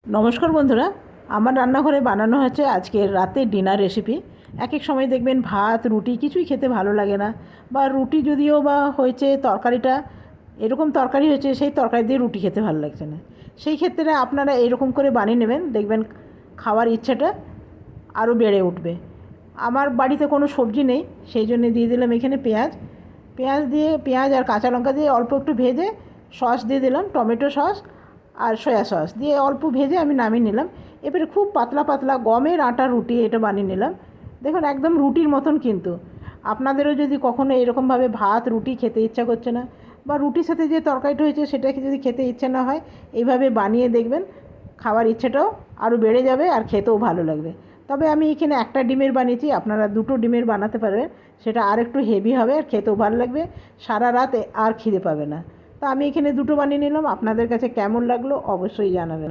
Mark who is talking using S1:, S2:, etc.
S1: নমস্কার বন্ধুরা, আমার রান্নাঘরে বানানো হচ্ছে আজকের রাতে ডিনার রেসিপি। এক এক সময় দেখবেন ভাত রুটি কিছুই খেতে ভালো লাগে না, বা রুটি যদিও বা হয়েছে তরকারিটা এরকম তরকারি হয়েছে, সেই তরকারি দিয়ে রুটি খেতে ভালো লাগছে না। সেই ক্ষেত্রে আপনারা এরকম করে বানিয়ে নেবেন, দেখবেন খাওয়ার ইচ্ছাটা আরও বেড়ে উঠবে। আমার বাড়িতে কোনো সবজি নেই, সেই জন্য দিয়ে দিলাম এখানে পেঁয়াজ। পেঁয়াজ আর কাঁচা লঙ্কা দিয়ে অল্প একটু ভেজে সস দিয়ে দিলাম, টমেটো সস আর সয়া সস দিয়ে অল্প ভেজে আমি নামিয়ে নিলাম। এবারে খুব পাতলা পাতলা গমের আটার রুটি এটা বানিয়ে নিলাম। দেখুন একদম রুটির মতন। কিন্তু আপনাদেরও যদি কখনো এরকমভাবে ভাত রুটি খেতে ইচ্ছা করছে না, বা রুটির সাথে যে তরকারিটা হয়েছে সেটাকে যদি খেতে ইচ্ছে না হয়, এইভাবে বানিয়ে দেখবেন, খাওয়ার ইচ্ছেটাও আরও বেড়ে যাবে আর খেতেও ভালো লাগবে। তবে আমি এখানে একটা ডিমের বানিয়েছি, আপনারা দুটো ডিমের বানাতে পারবেন, সেটা আর একটু হেভি হবে আর খেতেও ভালো লাগবে, সারা রাত আর খিদে পাবে না। তো আমি এখানে দুটো বানিয়ে নিলাম। আপনাদের কাছে কেমন লাগলো অবশ্যই জানাবেন।